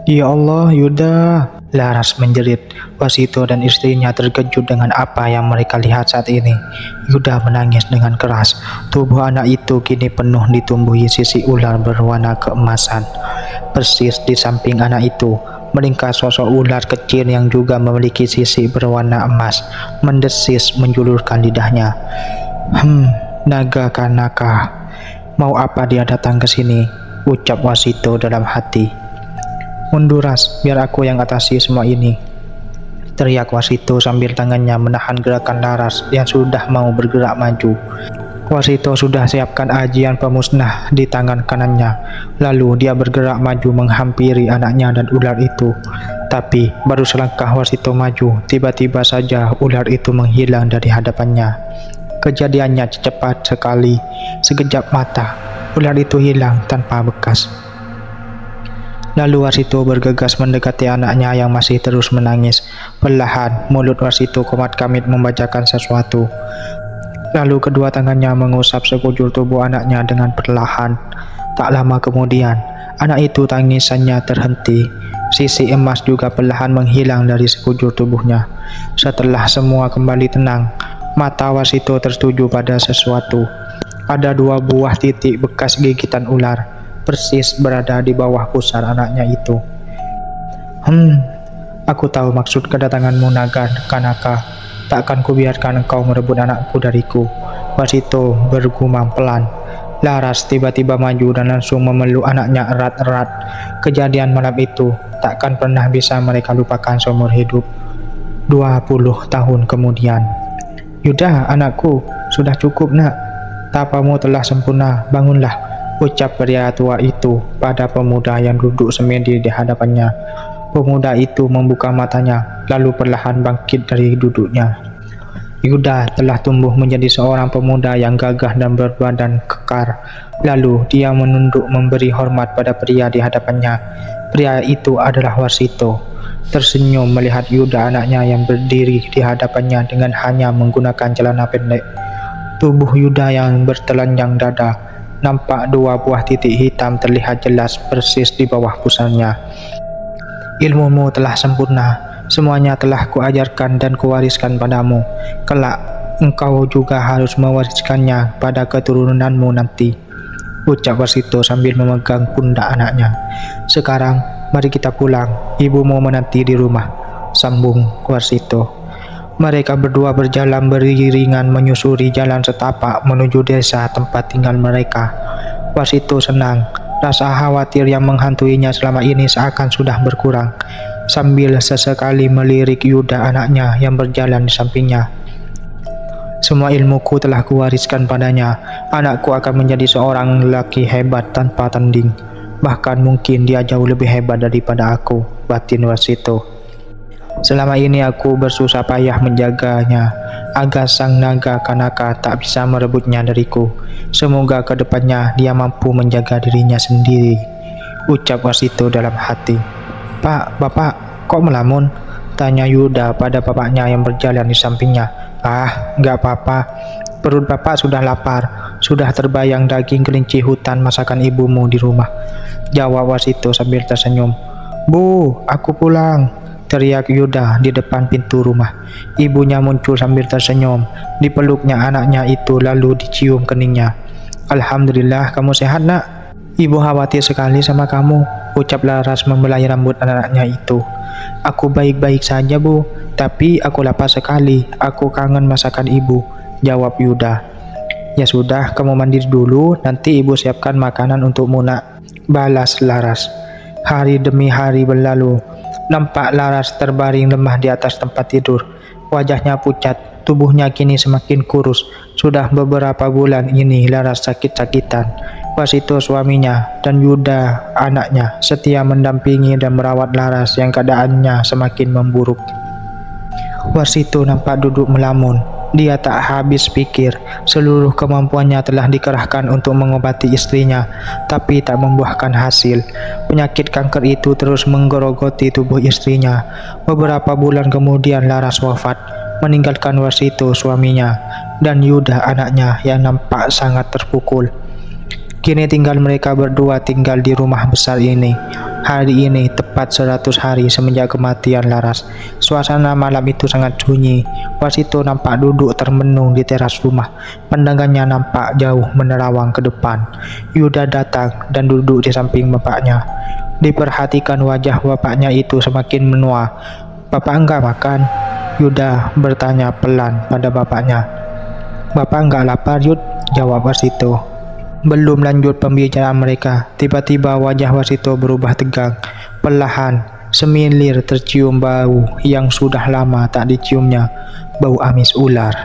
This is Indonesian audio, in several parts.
Ya Allah, Yuda, Laras menjerit. Wasito dan istrinya terkejut dengan apa yang mereka lihat saat ini. Yuda menangis dengan keras. Tubuh anak itu kini penuh ditumbuhi sisi ular berwarna keemasan. Persis di samping anak itu, meningkat sosok ular kecil yang juga memiliki sisi berwarna emas, mendesis menjulurkan lidahnya. Naga Kanaka, mau apa dia datang ke sini? Ucap Wasito dalam hati. Munduras, biar aku yang atasi semua ini, teriak Wasito sambil tangannya menahan gerakan Laras yang sudah mau bergerak maju. Wasito sudah siapkan ajian pemusnah di tangan kanannya. Lalu dia bergerak maju menghampiri anaknya dan ular itu. Tapi baru selangkah Wasito maju, tiba-tiba saja ular itu menghilang dari hadapannya. Kejadiannya cepat sekali. Sekejap mata, ular itu hilang tanpa bekas. Lalu Wasito bergegas mendekati anaknya yang masih terus menangis. Perlahan, mulut Wasito komat-kamit membacakan sesuatu. Lalu kedua tangannya mengusap sekujur tubuh anaknya dengan perlahan. Tak lama kemudian, anak itu tangisannya terhenti. Sisi emas juga perlahan menghilang dari sekujur tubuhnya. Setelah semua kembali tenang, mata Wasito tertuju pada sesuatu. Ada 2 buah titik bekas gigitan ular, persis berada di bawah pusar anaknya itu. Aku tahu maksud kedatanganmu, Naga Kanaka. Takkan kubiarkan engkau merebut anakku dariku. Wasito bergumam pelan. Laras tiba-tiba maju dan langsung memeluk anaknya erat-erat. Kejadian malam itu takkan pernah bisa mereka lupakan seumur hidup. 20 tahun kemudian. Yuda, anakku, sudah cukup nak. Tapamu telah sempurna, bangunlah, ucap pria tua itu pada pemuda yang duduk semedi di hadapannya. Pemuda itu membuka matanya, lalu perlahan bangkit dari duduknya. Yuda telah tumbuh menjadi seorang pemuda yang gagah dan berbadan kekar. Lalu dia menunduk memberi hormat pada pria di hadapannya. Pria itu adalah Wasito. Tersenyum melihat Yuda anaknya yang berdiri di hadapannya dengan hanya menggunakan celana pendek. Tubuh Yuda yang bertelanjang dada, nampak 2 buah titik hitam terlihat jelas persis di bawah pusarnya. Ilmumu telah sempurna, semuanya telah kuajarkan dan kuwariskan padamu. Kelak, engkau juga harus mewariskannya pada keturunanmu nanti, ucap Wasito sambil memegang pundak anaknya. Sekarang, mari kita pulang, ibumu menanti di rumah, sambung Wasito. Mereka berdua berjalan beriringan menyusuri jalan setapak menuju desa tempat tinggal mereka. Wasito senang, rasa khawatir yang menghantuinya selama ini seakan sudah berkurang. Sambil sesekali melirik Yuda anaknya yang berjalan di sampingnya. Semua ilmuku telah kuwariskan padanya. Anakku akan menjadi seorang lelaki hebat tanpa tanding. Bahkan mungkin dia jauh lebih hebat daripada aku, batin Wasito. Selama ini aku bersusah payah menjaganya agar sang naga Kanaka tak bisa merebutnya dariku. Semoga kedepannya dia mampu menjaga dirinya sendiri, ucap Wasito dalam hati. Pak, bapak, kok melamun? Tanya Yuda pada bapaknya yang berjalan di sampingnya. Nggak apa-apa. Perut bapak sudah lapar. Sudah terbayang daging kelinci hutan masakan ibumu di rumah, jawab Wasito sambil tersenyum. Bu, aku pulang, teriak Yuda di depan pintu rumah. Ibunya muncul sambil tersenyum. Dipeluknya anaknya itu lalu dicium keningnya. Alhamdulillah, kamu sehat nak? Ibu khawatir sekali sama kamu, ucap Laras membelai rambut anaknya itu. Aku baik-baik saja bu, tapi aku lapar sekali. Aku kangen masakan ibu, jawab Yuda. Ya sudah, kamu mandi dulu, nanti ibu siapkan makanan untukmu nak, balas Laras. Hari demi hari berlalu. Nampak Laras terbaring lemah di atas tempat tidur. Wajahnya pucat, tubuhnya kini semakin kurus. Sudah beberapa bulan ini Laras sakit-sakitan. Wasito suaminya dan Yuda anaknya setia mendampingi dan merawat Laras yang keadaannya semakin memburuk. Wasito nampak duduk melamun. Dia tak habis pikir. Seluruh kemampuannya telah dikerahkan untuk mengobati istrinya, tapi tak membuahkan hasil. Penyakit kanker itu terus menggerogoti tubuh istrinya. Beberapa bulan kemudian Laras wafat, meninggalkan Wasito suaminya dan Yuda anaknya yang nampak sangat terpukul. Kini tinggal mereka berdua tinggal di rumah besar ini. Hari ini tepat 100 hari semenjak kematian Laras. Suasana malam itu sangat sunyi. Warsito nampak duduk termenung di teras rumah. Pandangannya nampak jauh menerawang ke depan. Yuda datang dan duduk di samping bapaknya. Diperhatikan wajah bapaknya itu semakin menua. "Bapak enggak makan?" Yuda bertanya pelan pada bapaknya. "Bapak enggak lapar, Yud?" jawab Warsito. Belum lanjut pembicaraan mereka, tiba-tiba wajah Warsito berubah tegang. Perlahan, semilir tercium bau yang sudah lama tak diciumnya, bau amis ular.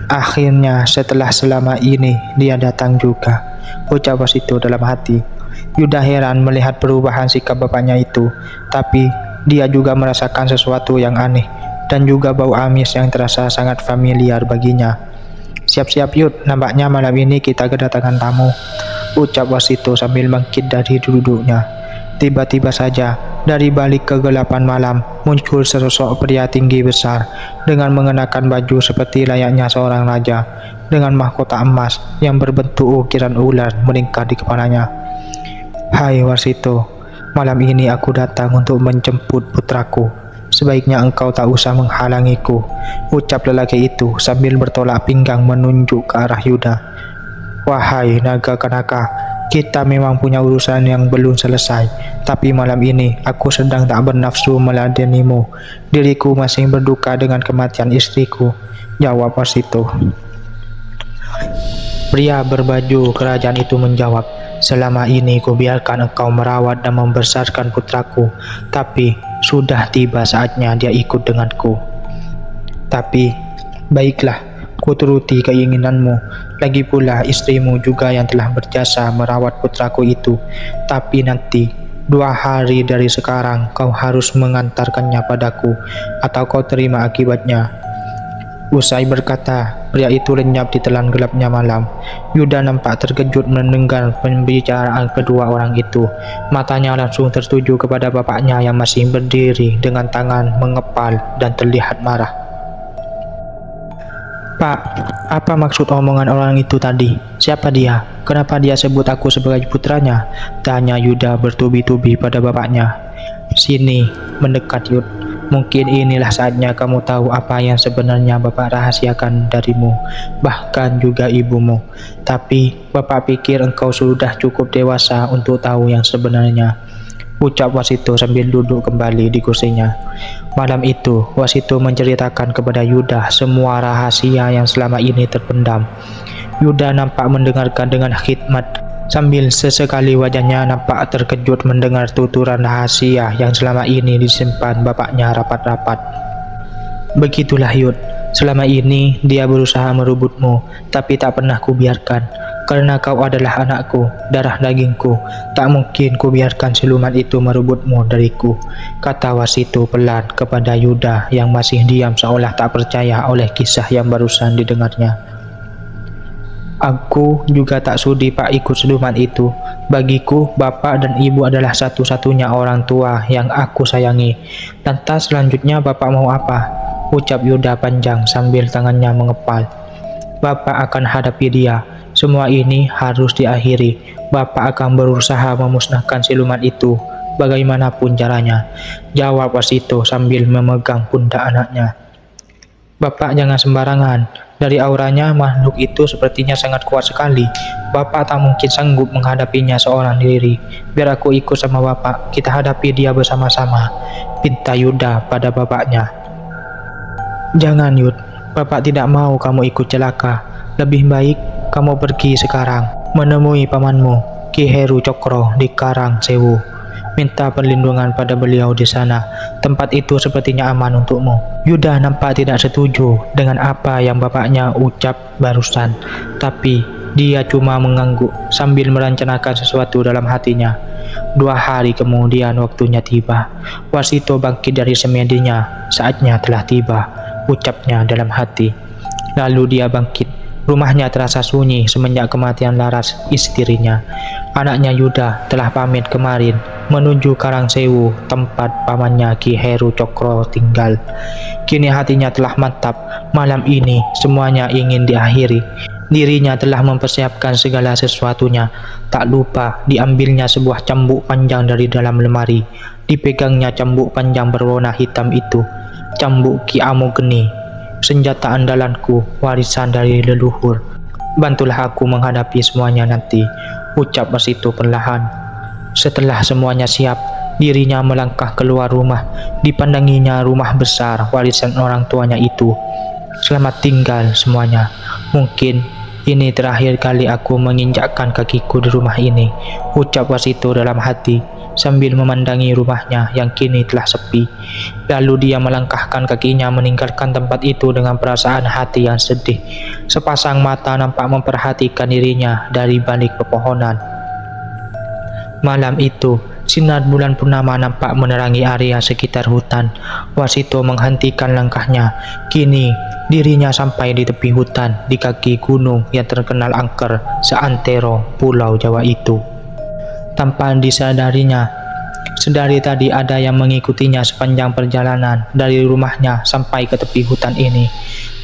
Akhirnya setelah selama ini dia datang juga, ucap Warsito dalam hati. Yuda heran melihat perubahan sikap bapaknya itu, tapi dia juga merasakan sesuatu yang aneh, dan juga bau amis yang terasa sangat familiar baginya. "Siap-siap Yud, nampaknya malam ini kita kedatangan tamu," ucap Warsito sambil bangkit dari duduknya. Tiba-tiba saja, dari balik kegelapan malam, muncul sesosok pria tinggi besar, dengan mengenakan baju seperti layaknya seorang raja, dengan mahkota emas yang berbentuk ukiran ular meningkat di kepalanya. "Hai Warsito, malam ini aku datang untuk menjemput putraku. Sebaiknya engkau tak usah menghalangiku," ucap lelaki itu sambil bertolak pinggang menunjuk ke arah Yuda. "Wahai naga kanaka, kita memang punya urusan yang belum selesai, tapi malam ini aku sedang tak bernafsu meladenimu. Diriku masih berduka dengan kematian istriku," jawab Warsito. Pria berbaju kerajaan itu menjawab, "Selama ini kubiarkan engkau merawat dan membesarkan putraku, tapi sudah tiba saatnya dia ikut denganku. Tapi, baiklah, kuturuti keinginanmu. Lagi pula istrimu juga yang telah berjasa merawat putraku itu. Tapi nanti, 2 hari dari sekarang kau harus mengantarkannya padaku, atau kau terima akibatnya." Usai berkata, pria itu lenyap di telan gelapnya malam. Yuda nampak terkejut mendengar pembicaraan kedua orang itu. Matanya langsung tertuju kepada bapaknya yang masih berdiri dengan tangan mengepal dan terlihat marah. "Pak, apa maksud omongan orang itu tadi? Siapa dia? Kenapa dia sebut aku sebagai putranya?" tanya Yuda bertubi-tubi pada bapaknya. "Sini, mendekat Yud. Mungkin inilah saatnya kamu tahu apa yang sebenarnya Bapak rahasiakan darimu, bahkan juga ibumu. Tapi Bapak pikir engkau sudah cukup dewasa untuk tahu yang sebenarnya," ucap Warsito sambil duduk kembali di kursinya. Malam itu, Warsito menceritakan kepada Yuda semua rahasia yang selama ini terpendam. Yuda nampak mendengarkan dengan khidmat, sambil sesekali wajahnya nampak terkejut mendengar tuturan rahasia yang selama ini disimpan bapaknya rapat-rapat. "Begitulah Yud, selama ini dia berusaha merebutmu, tapi tak pernah kubiarkan. Karena kau adalah anakku, darah dagingku, tak mungkin kubiarkan siluman itu merebutmu dariku," kata Warsito pelan kepada Yuda yang masih diam seolah tak percaya oleh kisah yang barusan didengarnya. "Aku juga tak sudi Pak ikut siluman itu. Bagiku, Bapak dan Ibu adalah satu-satunya orang tua yang aku sayangi. Lantas selanjutnya Bapak mau apa?" ucap Yuda panjang sambil tangannya mengepal. "Bapak akan hadapi dia. Semua ini harus diakhiri. Bapak akan berusaha memusnahkan siluman itu, bagaimanapun caranya," jawab Warsito sambil memegang pundak anaknya. "Bapak jangan sembarangan. Dari auranya, makhluk itu sepertinya sangat kuat sekali. Bapak tak mungkin sanggup menghadapinya seorang diri. Biar aku ikut sama Bapak, kita hadapi dia bersama-sama," pinta Yuda pada bapaknya. "Jangan Yud, Bapak tidak mau kamu ikut celaka. Lebih baik kamu pergi sekarang, menemui pamanmu, Ki Heru Cokro di Karang Sewu. Minta perlindungan pada beliau di sana. Tempat itu sepertinya aman untukmu." Yuda nampak tidak setuju dengan apa yang bapaknya ucap barusan, tapi dia cuma mengangguk sambil merencanakan sesuatu dalam hatinya. 2 hari kemudian waktunya tiba. Warsito bangkit dari semedinya. "Saatnya telah tiba," ucapnya dalam hati. Lalu dia bangkit. Rumahnya terasa sunyi semenjak kematian Laras, istrinya. Anaknya Yuda telah pamit kemarin menuju Karang Sewu, tempat pamannya Ki Heru Cokro tinggal. Kini hatinya telah mantap. Malam ini semuanya ingin diakhiri. Dirinya telah mempersiapkan segala sesuatunya. Tak lupa diambilnya sebuah cambuk panjang dari dalam lemari. Dipegangnya cambuk panjang berwarna hitam itu. Cambuk Ki Amogeni, senjata andalanku, warisan dari leluhur. Bantulah aku menghadapi semuanya nanti, ucap Warsito perlahan. Setelah semuanya siap, dirinya melangkah keluar rumah. Dipandanginya rumah besar warisan orang tuanya itu. Selamat tinggal semuanya. Mungkin ini terakhir kali aku menginjakkan kakiku di rumah ini, ucap Warsito dalam hati sambil memandangi rumahnya yang kini telah sepi. Lalu dia melangkahkan kakinya meninggalkan tempat itu dengan perasaan hati yang sedih. Sepasang mata nampak memperhatikan dirinya dari balik pepohonan. Malam itu, sinar bulan purnama nampak menerangi area sekitar hutan. Warsito menghentikan langkahnya. Kini dirinya sampai di tepi hutan, di kaki gunung yang terkenal angker seantero Pulau Jawa itu. Tanpa disadarinya, sedari tadi ada yang mengikutinya sepanjang perjalanan dari rumahnya sampai ke tepi hutan ini.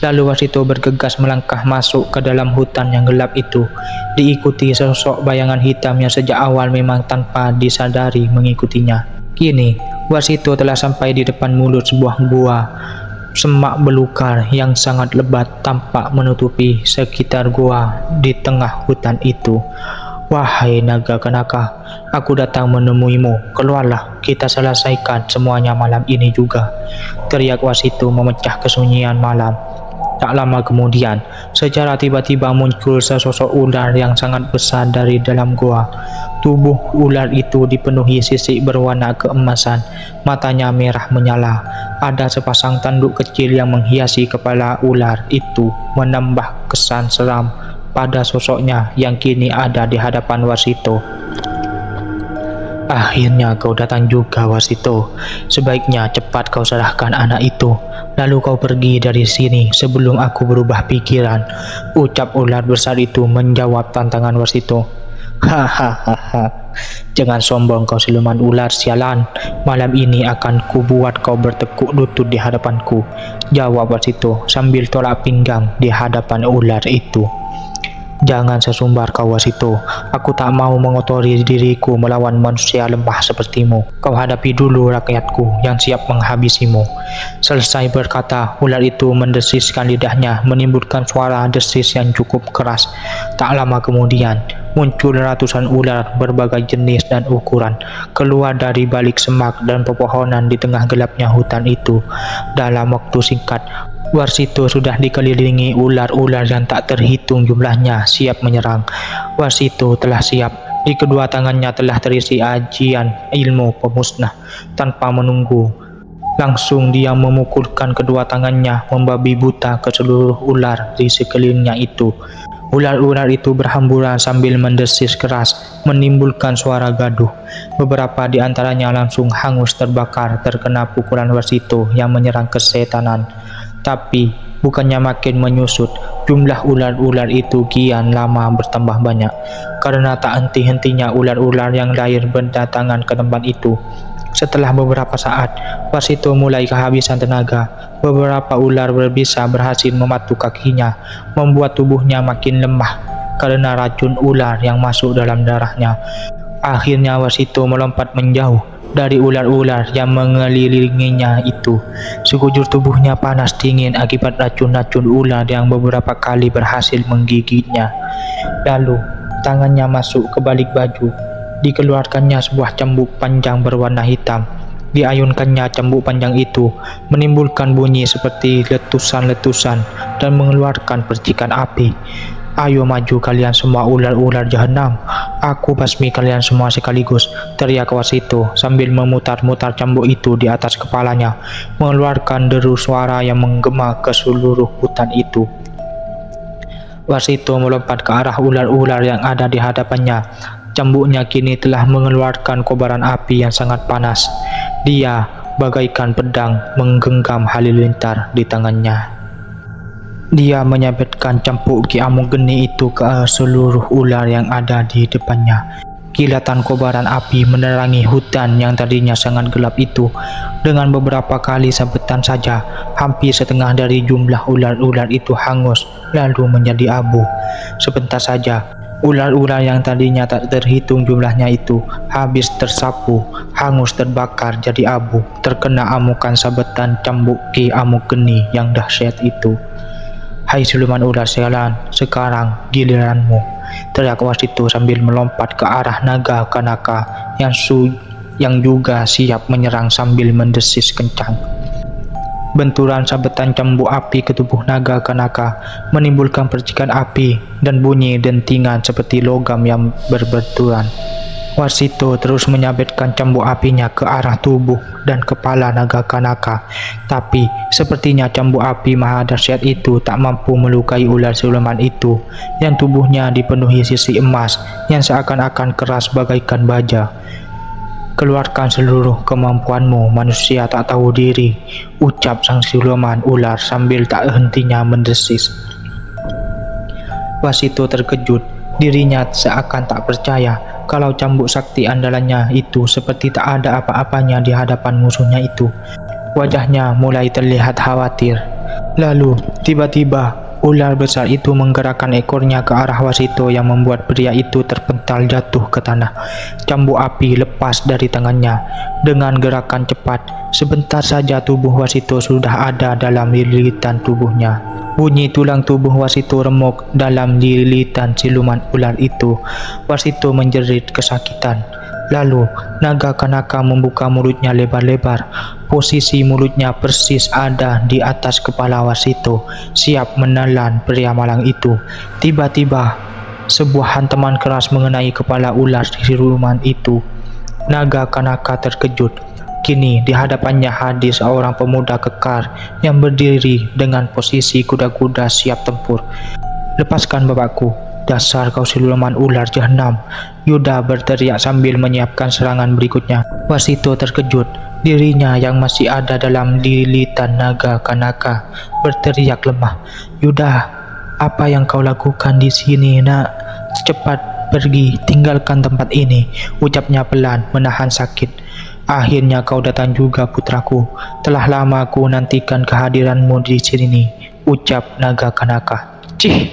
Lalu Warsito bergegas melangkah masuk ke dalam hutan yang gelap itu, diikuti sosok bayangan hitam yang sejak awal memang tanpa disadari mengikutinya. Kini Warsito telah sampai di depan mulut sebuah gua. Semak belukar yang sangat lebat tampak menutupi sekitar gua di tengah hutan itu. Wahai naga Kanaka, aku datang menemuimu. Keluarlah, kita selesaikan semuanya malam ini juga, teriak Warsito memecah kesunyian malam. Tak lama kemudian, secara tiba-tiba muncul sesosok ular yang sangat besar dari dalam gua. Tubuh ular itu dipenuhi sisik berwarna keemasan, matanya merah menyala. Ada sepasang tanduk kecil yang menghiasi kepala ular itu, menambah kesan seram pada sosoknya yang kini ada di hadapan Warsito. Akhirnya kau datang juga, Warsito. Sebaiknya cepat kau serahkan anak itu, lalu kau pergi dari sini sebelum aku berubah pikiran, ucap ular besar itu menjawab tantangan Warsito. Hahaha, jangan sombong kau siluman ular sialan. Malam ini akan kubuat kau bertekuk lutut di hadapanku, jawab Warsito sambil tolak pinggang di hadapan ular itu. Jangan sesumbar kau, Warsito. Aku tak mau mengotori diriku melawan manusia lemah sepertimu. Kau hadapi dulu rakyatku yang siap menghabisimu. Selesai berkata, ular itu mendesiskan lidahnya, menimbulkan suara desis yang cukup keras. Tak lama kemudian, muncul ratusan ular berbagai jenis dan ukuran keluar dari balik semak dan pepohonan di tengah gelapnya hutan itu. Dalam waktu singkat, Warsito sudah dikelilingi ular-ular yang tak terhitung jumlahnya siap menyerang. Warsito telah siap. Di kedua tangannya telah terisi ajian ilmu pemusnah. Tanpa menunggu, langsung dia memukulkan kedua tangannya membabi buta ke seluruh ular di sekelilingnya itu. Ular-ular itu berhamburan sambil mendesis keras, menimbulkan suara gaduh. Beberapa di antaranya langsung hangus terbakar terkena pukulan Warsito yang menyerang kesetanan. Tapi bukannya makin menyusut, jumlah ular-ular itu kian lama bertambah banyak. Karena tak henti-hentinya ular-ular yang lain berdatangan ke tempat itu. Setelah beberapa saat, Warsito mulai kehabisan tenaga. Beberapa ular berbisa berhasil mematuk kakinya, membuat tubuhnya makin lemah karena racun ular yang masuk dalam darahnya. Akhirnya Warsito melompat menjauh dari ular-ular yang mengelilinginya itu. Sekujur tubuhnya panas dingin akibat racun-racun ular yang beberapa kali berhasil menggigitnya. Lalu tangannya masuk ke balik baju. Dikeluarkannya sebuah cambuk panjang berwarna hitam. Diayunkannya cambuk panjang itu, menimbulkan bunyi seperti letusan-letusan dan mengeluarkan percikan api. Ayo maju kalian semua ular-ular jahanam, aku basmi kalian semua sekaligus, teriak Warsito sambil memutar-mutar cambuk itu di atas kepalanya, mengeluarkan deru suara yang menggema ke seluruh hutan itu. Warsito melompat ke arah ular-ular yang ada di hadapannya. Cambuknya kini telah mengeluarkan kobaran api yang sangat panas. Dia bagaikan pedang menggenggam halilintar di tangannya. Dia menyabetkan cambuk Ki Amogeni itu ke seluruh ular yang ada di depannya. Kilatan kobaran api menerangi hutan yang tadinya sangat gelap itu. Dengan beberapa kali sabetan saja, hampir setengah dari jumlah ular-ular itu hangus lalu menjadi abu. Sebentar saja, ular-ular yang tadinya tak terhitung jumlahnya itu habis tersapu, hangus terbakar jadi abu, terkena amukan sabetan cambuk Ki Amuk Geni yang dahsyat itu. "Hai siluman ular sialan, sekarang giliranmu," teriak Wasito sambil melompat ke arah naga Kanaka yang juga siap menyerang sambil mendesis kencang. Benturan sabetan cambuk api ke tubuh naga Kanaka menimbulkan percikan api dan bunyi dentingan seperti logam yang berbenturan. Wasito terus menyabetkan cambuk apinya ke arah tubuh dan kepala naga Kanaka, tapi sepertinya cambuk api maha dahsyat itu tak mampu melukai ular siluman itu yang tubuhnya dipenuhi sisi emas yang seakan-akan keras bagaikan baja. "Keluarkan seluruh kemampuanmu, manusia tak tahu diri," ucap sang siluman ular sambil tak hentinya mendesis. Wasito terkejut, dirinya seakan tak percaya kalau cambuk sakti andalannya itu seperti tak ada apa-apanya di hadapan musuhnya itu. Wajahnya mulai terlihat khawatir. Lalu tiba-tiba ular besar itu menggerakkan ekornya ke arah Wasito yang membuat pria itu terpental jatuh ke tanah. Cambuk api lepas dari tangannya. Dengan gerakan cepat, sebentar saja tubuh Wasito sudah ada dalam lilitan tubuhnya. Bunyi tulang tubuh Wasito remuk dalam lilitan siluman ular itu. Wasito menjerit kesakitan. Lalu naga Kanaka membuka mulutnya lebar-lebar. Posisi mulutnya persis ada di atas kepala Wasito, siap menelan pria malang itu. Tiba-tiba sebuah hantaman keras mengenai kepala ular siluman itu. Naga Kanaka terkejut. Kini di hadapannya hadir seorang pemuda kekar yang berdiri dengan posisi kuda-kuda siap tempur. "Lepaskan bapakku, dasar kau siluman ular jahanam!" Yuda berteriak sambil menyiapkan serangan berikutnya. Wasito terkejut. Dirinya yang masih ada dalam lilitan naga Kanaka berteriak lemah. "Yuda, apa yang kau lakukan di sini, nak? Cepat pergi, tinggalkan tempat ini," ucapnya pelan menahan sakit. "Akhirnya kau datang juga, putraku. Telah lama ku nantikan kehadiranmu di sini," ucap naga Kanaka. "Cih,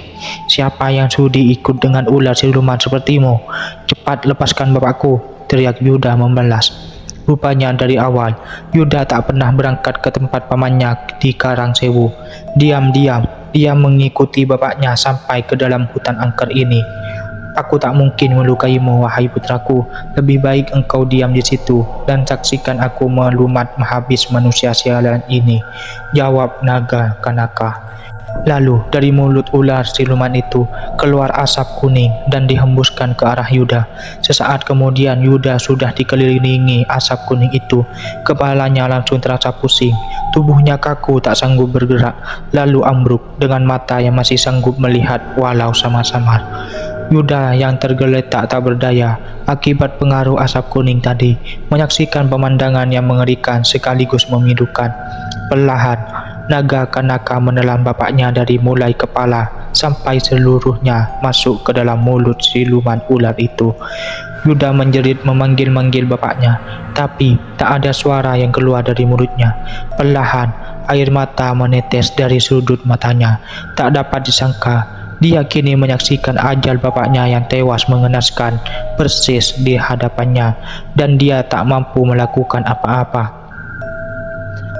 siapa yang sudi ikut dengan ular siluman sepertimu? Cepat lepaskan bapakku," teriak Yuda membalas. Rupanya dari awal, Yuda tak pernah berangkat ke tempat pamannya di Karangsewu. Diam-diam, dia mengikuti bapaknya sampai ke dalam hutan angker ini. "Aku tak mungkin melukaimu, wahai putraku. Lebih baik engkau diam di situ dan saksikan aku melumat menghabis manusia sialan ini," jawab naga Kanaka. Lalu dari mulut ular siluman itu keluar asap kuning dan dihembuskan ke arah Yuda. Sesaat kemudian Yuda sudah dikelilingi asap kuning itu. Kepalanya langsung terasa pusing. Tubuhnya kaku tak sanggup bergerak, lalu ambruk dengan mata yang masih sanggup melihat walau samar-samar. Yuda yang tergeletak tak berdaya akibat pengaruh asap kuning tadi menyaksikan pemandangan yang mengerikan sekaligus memilukan. Perlahan naga Kanaka menelan bapaknya dari mulai kepala sampai seluruhnya masuk ke dalam mulut siluman ular itu. Yuda menjerit memanggil-manggil bapaknya, tapi tak ada suara yang keluar dari mulutnya. Perlahan air mata menetes dari sudut matanya. Tak dapat disangka, dia kini menyaksikan ajal bapaknya yang tewas mengenaskan persis di hadapannya, dan dia tak mampu melakukan apa-apa.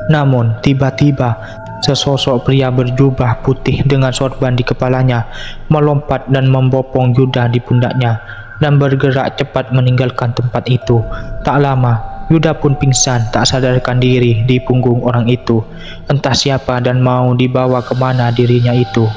Namun tiba-tiba sesosok pria berjubah putih dengan sorban di kepalanya melompat dan membopong Yuda di pundaknya dan bergerak cepat meninggalkan tempat itu. Tak lama Yuda pun pingsan tak sadarkan diri di punggung orang itu. Entah siapa dan mau dibawa kemana dirinya itu.